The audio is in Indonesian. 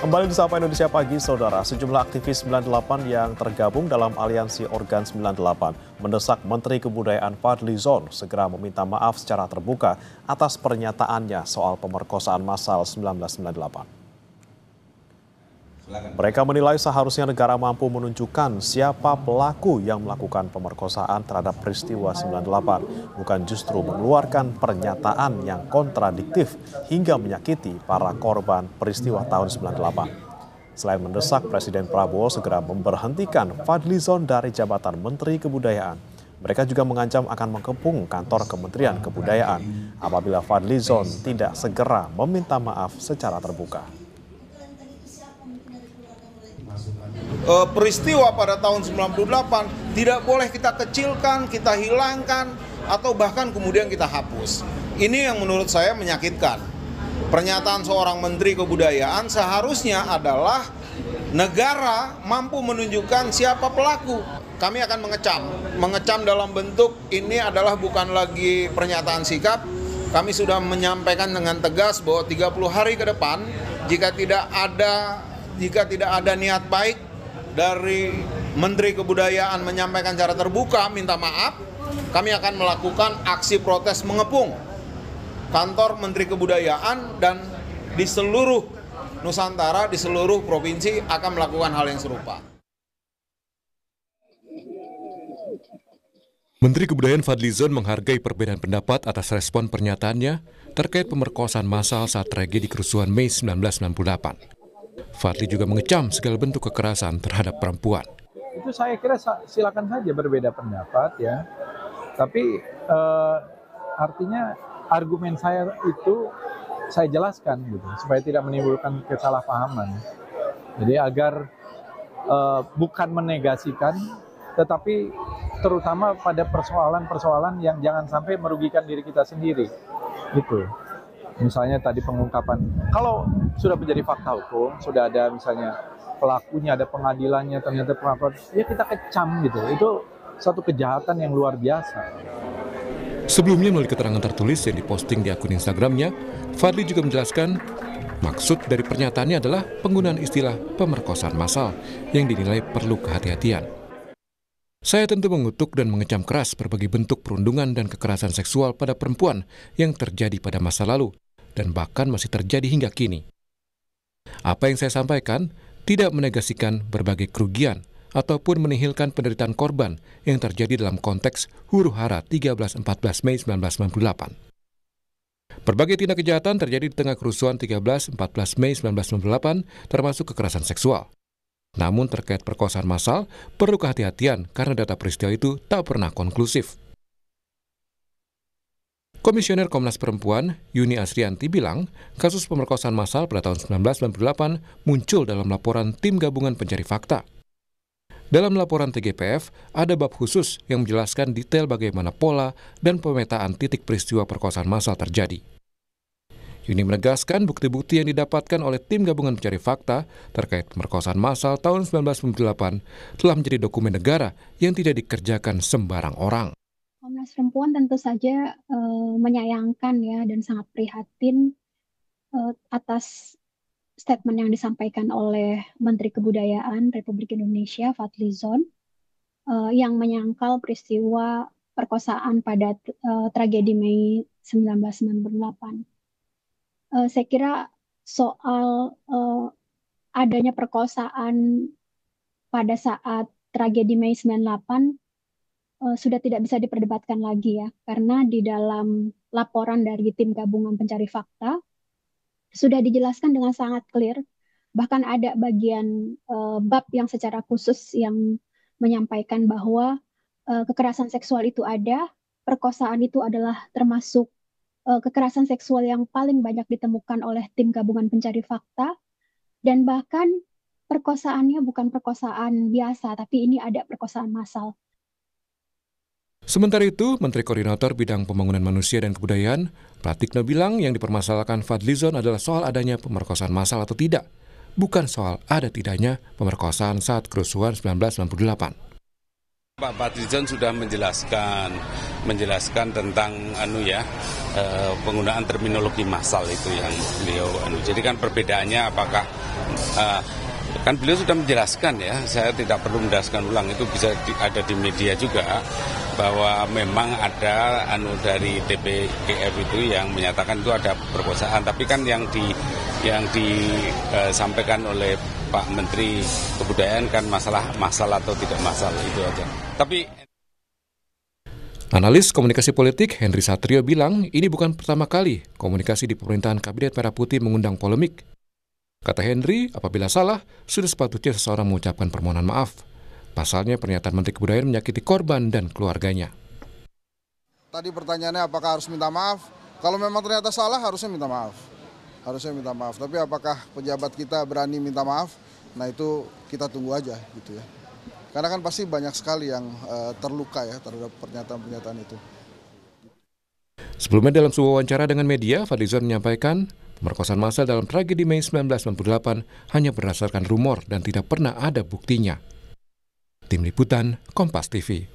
Kembali di Sapa Indonesia Pagi, Saudara. Sejumlah aktivis 98 yang tergabung dalam aliansi Organ 98 mendesak Menteri Kebudayaan Fadly Zon segera meminta maaf secara terbuka atas pernyataannya soal pemerkosaan massal 1998. Mereka menilai seharusnya negara mampu menunjukkan siapa pelaku yang melakukan pemerkosaan terhadap peristiwa 98, bukan justru mengeluarkan pernyataan yang kontradiktif hingga menyakiti para korban peristiwa tahun 98. Selain mendesak Presiden Prabowo segera memberhentikan Fadly Zon dari jabatan Menteri Kebudayaan, mereka juga mengancam akan mengepung kantor Kementerian Kebudayaan apabila Fadly Zon tidak segera meminta maaf secara terbuka. Peristiwa pada tahun 98 tidak boleh kita kecilkan, kita hilangkan, atau bahkan kemudian kita hapus. Ini yang menurut saya menyakitkan. Pernyataan seorang Menteri Kebudayaan seharusnya adalah negara mampu menunjukkan siapa pelaku. Kami akan mengecam dalam bentuk ini adalah bukan lagi pernyataan sikap. Kami sudah menyampaikan dengan tegas bahwa 30 hari ke depan jika tidak ada niat baik dari Menteri Kebudayaan menyampaikan secara terbuka minta maaf, kami akan melakukan aksi protes mengepung kantor Menteri Kebudayaan, dan di seluruh Nusantara, di seluruh provinsi akan melakukan hal yang serupa. Menteri Kebudayaan Fadly Zon menghargai perbedaan pendapat atas respon pernyataannya terkait pemerkosaan massal saat tragedi kerusuhan Mei 1998. Fadly juga mengecam segala bentuk kekerasan terhadap perempuan. Itu saya kira silakan saja berbeda pendapat ya. Tapi artinya argumen saya itu saya jelaskan gitu supaya tidak menimbulkan kesalahpahaman. Jadi agar bukan menegasikan, tetapi terutama pada persoalan-persoalan yang jangan sampai merugikan diri kita sendiri. Gitu. Misalnya tadi pengungkapan, kalau sudah menjadi fakta hukum, sudah ada misalnya pelakunya, ada pengadilannya, ternyata pengakuan, ya kita kecam gitu. Itu satu kejahatan yang luar biasa. Sebelumnya melalui keterangan tertulis yang diposting di akun Instagramnya, Fadly juga menjelaskan maksud dari pernyataannya adalah penggunaan istilah pemerkosaan massal yang dinilai perlu kehati-hatian. Saya tentu mengutuk dan mengecam keras berbagai bentuk perundungan dan kekerasan seksual pada perempuan yang terjadi pada masa lalu dan bahkan masih terjadi hingga kini. Apa yang saya sampaikan tidak menegasikan berbagai kerugian ataupun menihilkan penderitaan korban yang terjadi dalam konteks huru-hara 13-14 Mei 1998. Berbagai tindak kejahatan terjadi di tengah kerusuhan 13-14 Mei 1998 termasuk kekerasan seksual. Namun terkait perkosaan massal perlu kehati-hatian karena data peristiwa itu tak pernah konklusif. Komisioner Komnas Perempuan, Yuni Asrianti bilang, kasus pemerkosaan massal pada tahun 1998 muncul dalam laporan Tim Gabungan Pencari Fakta. Dalam laporan TGPF, ada bab khusus yang menjelaskan detail bagaimana pola dan pemetaan titik peristiwa perkosaan massal terjadi. Yuni menegaskan bukti-bukti yang didapatkan oleh Tim Gabungan Pencari Fakta terkait pemerkosaan massal tahun 1998 telah menjadi dokumen negara yang tidak dikerjakan sembarang orang. Komnas Perempuan tentu saja menyayangkan ya dan sangat prihatin atas statement yang disampaikan oleh Menteri Kebudayaan Republik Indonesia Fadly Zon yang menyangkal peristiwa perkosaan pada tragedi Mei 1998. Saya kira soal adanya perkosaan pada saat tragedi Mei 98 sudah tidak bisa diperdebatkan lagi ya, karena di dalam laporan dari Tim Gabungan Pencari Fakta sudah dijelaskan dengan sangat clear, bahkan ada bagian bab yang secara khusus yang menyampaikan bahwa kekerasan seksual itu ada, perkosaan itu adalah termasuk kekerasan seksual yang paling banyak ditemukan oleh Tim Gabungan Pencari Fakta, dan bahkan perkosaannya bukan perkosaan biasa, tapi ini ada perkosaan massal. Sementara itu, Menteri Koordinator Bidang Pembangunan Manusia dan Kebudayaan, Pratikno bilang yang dipermasalahkan Fadly Zon adalah soal adanya pemerkosaan massal atau tidak, bukan soal ada tidaknya pemerkosaan saat kerusuhan 1998. Pak Fadly Zon sudah menjelaskan tentang penggunaan terminologi massal itu yang beliau Jadi kan perbedaannya apakah Kan beliau sudah menjelaskan ya, saya tidak perlu menjelaskan ulang, itu bisa ada di media juga, bahwa memang ada dari TPGF itu yang menyatakan itu ada perkosaan, tapi kan yang disampaikan oleh Pak Menteri Kebudayaan kan masalah atau tidak masalah, itu aja. Tapi analis komunikasi politik Henry Satrio bilang ini bukan pertama kali komunikasi di pemerintahan Kabinet Merah Putih mengundang polemik. Kata Henry, apabila salah, sudah sepatutnya seseorang mengucapkan permohonan maaf. Pasalnya pernyataan Menteri Kebudayaan menyakiti korban dan keluarganya. Tadi pertanyaannya apakah harus minta maaf? Kalau memang ternyata salah harusnya minta maaf. Tapi apakah pejabat kita berani minta maaf? Nah itu kita tunggu aja gitu ya. Karena kan pasti banyak sekali yang terluka ya terhadap pernyataan-pernyataan itu. Sebelumnya dalam sebuah wawancara dengan media, Fadlizon menyampaikan pemerkosaan massal dalam tragedi Mei 1998 hanya berdasarkan rumor dan tidak pernah ada buktinya. Tim Liputan, Kompas TV.